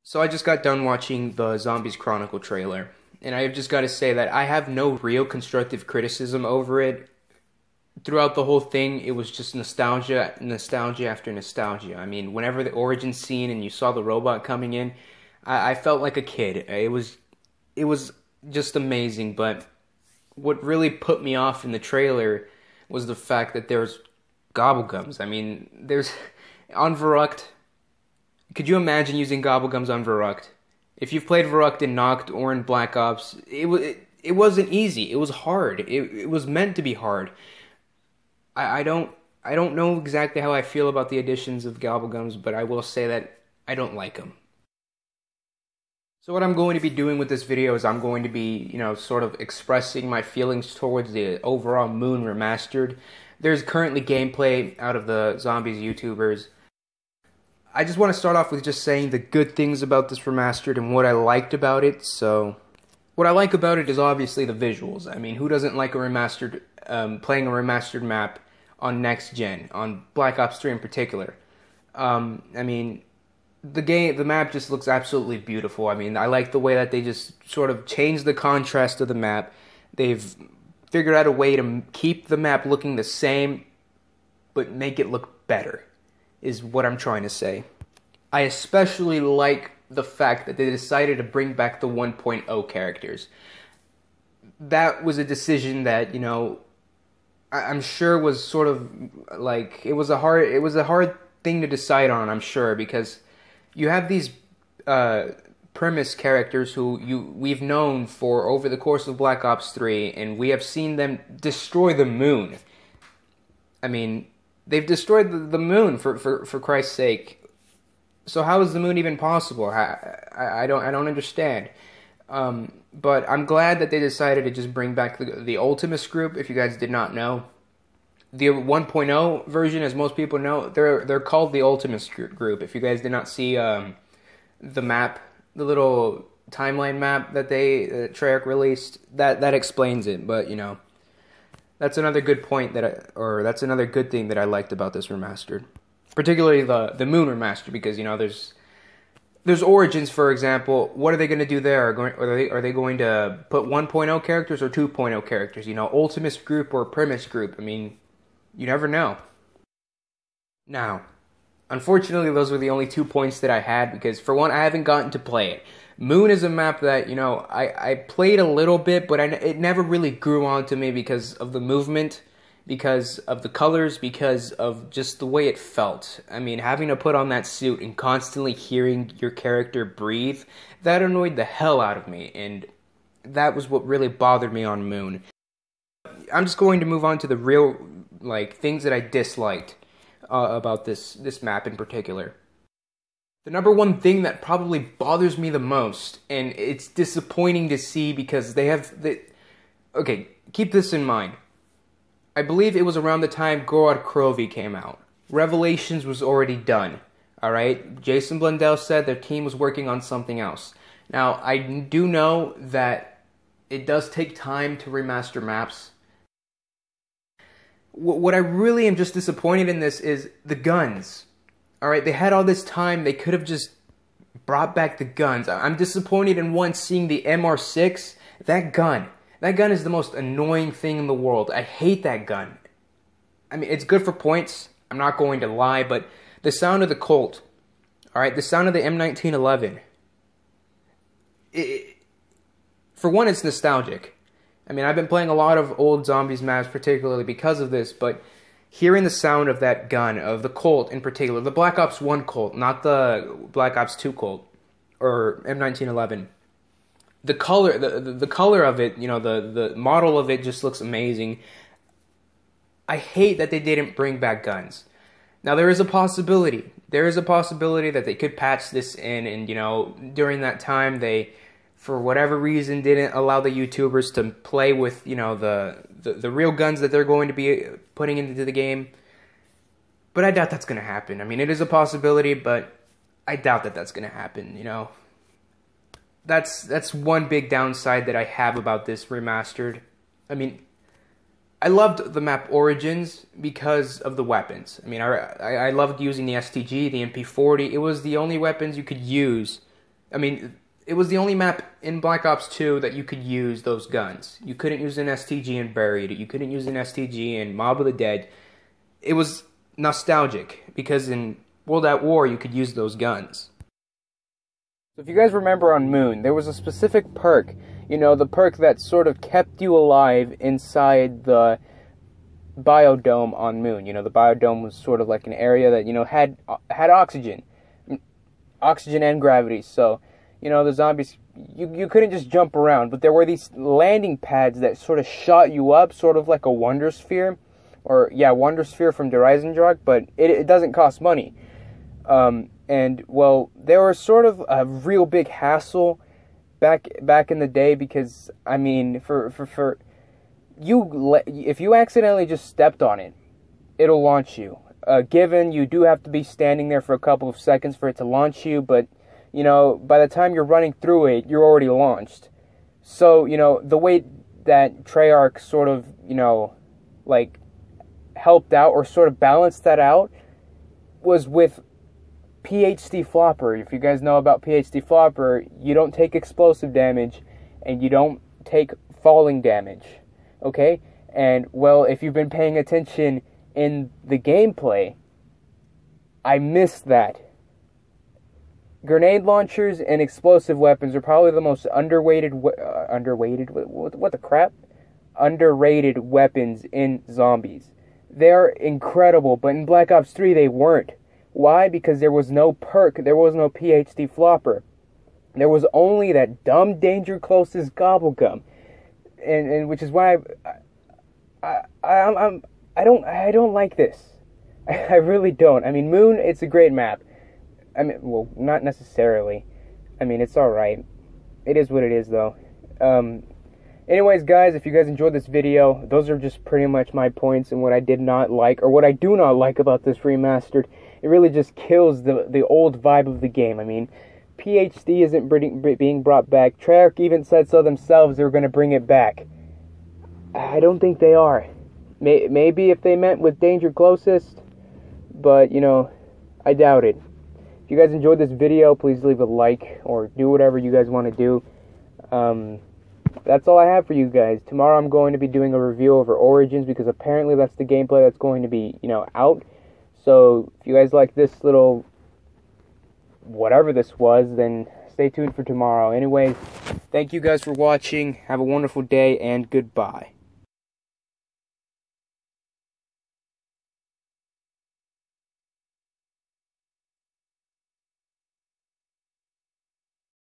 So I just got done watching the Zombies Chronicle trailer, and I've just got to say that I have no real constructive criticism over it. Throughout the whole thing, it was just nostalgia, nostalgia after nostalgia. I mean, whenever the origin scene and you saw the robot coming in, I felt like a kid. It was just amazing. But what really put me off in the trailer was the fact that there's gobblegums. I mean, there's on Verruct. Could you imagine using gobblegums on Verruct? If you've played Verruct in Noct or in Black Ops, it wasn't easy. It was hard. It was meant to be hard. I don't know exactly how I feel about the additions of gobblegums, but I will say that I don't like them. So what I'm going to be doing with this video is I'm going to be, sort of expressing my feelings towards the overall Moon Remastered. There's currently gameplay out of the Zombies YouTubers. I just want to start off with just saying the good things about this remastered and what I liked about it. So, what I like about it is obviously the visuals. I mean, who doesn't like a remastered, playing a remastered map on next gen, on Black Ops 3 in particular? I mean, the map just looks absolutely beautiful. I mean, I like the way that they just sort of changed the contrast of the map. They've figured out a way to keep the map looking the same, but make it look better, is what I'm trying to say. I especially like the fact that they decided to bring back the 1.0 characters. That was a decision that, I'm sure was sort of like, it was a hard thing to decide on, I'm sure, because you have these premise characters who we've known for over the course of Black Ops 3, and we have seen them destroy the moon. I mean, they've destroyed the moon for Christ's sake. So how is the moon even possible? I don't understand. But I'm glad that they decided to just bring back the Ultimus group. If you guys did not know, the 1.0 version, as most people know, they're called the Ultimus group. If you guys did not see the map, the little timeline map that Treyarch released, that explains it. But that's another good point that's another good thing that I liked about this remastered, particularly the Moon Remastered, because there's Origins, for example. What are they going to do there? Are they going to put 1.0 characters or 2.0 characters? Ultimus group or Premise group? I mean, you never know. Now, unfortunately, those were the only 2 points that I had, because for one, I haven't gotten to play it. Moon is a map that, I played a little bit, but it never really grew onto me because of the movement, because of the colors, because of just the way it felt. I mean, having to put on that suit and constantly hearing your character breathe, that annoyed the hell out of me, and that was what really bothered me on Moon. I'm just going to move on to the real, things that I disliked about this map in particular. The number one thing that probably bothers me the most, and it's disappointing to see because okay, keep this in mind. I believe it was around the time Gorod Krovi came out. Revelations was already done, alright? Jason Blundell said their team was working on something else. Now, I do know that it does take time to remaster maps. What I really am just disappointed in this is the guns. Alright, they had all this time, they could have just brought back the guns. I'm disappointed in seeing the MR6. That gun is the most annoying thing in the world. I hate that gun. I mean, it's good for points, I'm not going to lie, but the sound of the Colt, alright, the sound of the M1911, for one, it's nostalgic. I mean, I've been playing a lot of old Zombies maps, particularly because of this, but hearing the sound of that gun, of the Colt in particular, the Black Ops 1 Colt, not the Black Ops 2 Colt, or M1911. The color, the color of it, the model of it just looks amazing. I hate that they didn't bring back guns. Now, there is a possibility. There is a possibility that they could patch this in, and, during that time, they, for whatever reason, didn't allow the YouTubers to play with, the real guns that they're going to be putting into the game. But I doubt that's going to happen. I mean, it is a possibility, but I doubt that that's going to happen, That's one big downside that I have about this remastered. I mean, I loved the map Origins because of the weapons. I mean, I loved using the STG, the MP40. It was the only weapons you could use I mean, it was the only map in Black Ops 2 that you could use those guns. You couldn't use an STG in Buried. You couldn't use an STG in Mob of the Dead. It was nostalgic because in World at War you could use those guns. So if you guys remember on Moon, there was a specific perk, you know, the perk that sort of kept you alive inside the biodome on Moon. You know, the biodome was sort of like an area that, you know, had oxygen and gravity. So, you know, the zombies, you couldn't just jump around, but there were these landing pads that sort of shot you up, sort of like a Wonder Sphere, or yeah, Wonder Sphere from Drug, but it doesn't cost money. And well, they were sort of a real big hassle back in the day because, I mean, if you accidentally just stepped on it, it'll launch you. Given you do have to be standing there for a couple of seconds for it to launch you, but you know, by the time you're running through it, you're already launched. So, you know, the way that Treyarch sort of, you know, like helped out or sort of balanced that out was with PhD Flopper. If you guys know about PhD Flopper, you don't take explosive damage and you don't take falling damage. Okay? And, well, if you've been paying attention in the gameplay, I missed that. Grenade launchers and explosive weapons are probably the most underrated weapons in zombies. They're incredible, but in Black Ops 3 they weren't. Why? Because there was no perk, there was no PhD Flopper. There was only that dumb Danger Closest Gobblegum. And which is why I don't like this. I really don't. I mean, Moon, it's a great map. I mean, well, not necessarily. I mean, it's alright. It is what it is, though. Anyways, guys, if you guys enjoyed this video, those are just pretty much my points and what I did not like, or what I do not like about this remastered. It really just kills the old vibe of the game. I mean, PhD isn't being brought back. Treyarch even said so themselves they were going to bring it back. I don't think they are. Maybe if they meant with Danger Closest, but, you know, I doubt it. If you guys enjoyed this video, please leave a like or do whatever you guys want to do. That's all I have for you guys. Tomorrow I'm going to be doing a review over Origins because apparently that's the gameplay that's going to be, you know, out. So if you guys like this little whatever this was, then stay tuned for tomorrow. Anyways, thank you guys for watching. Have a wonderful day and goodbye.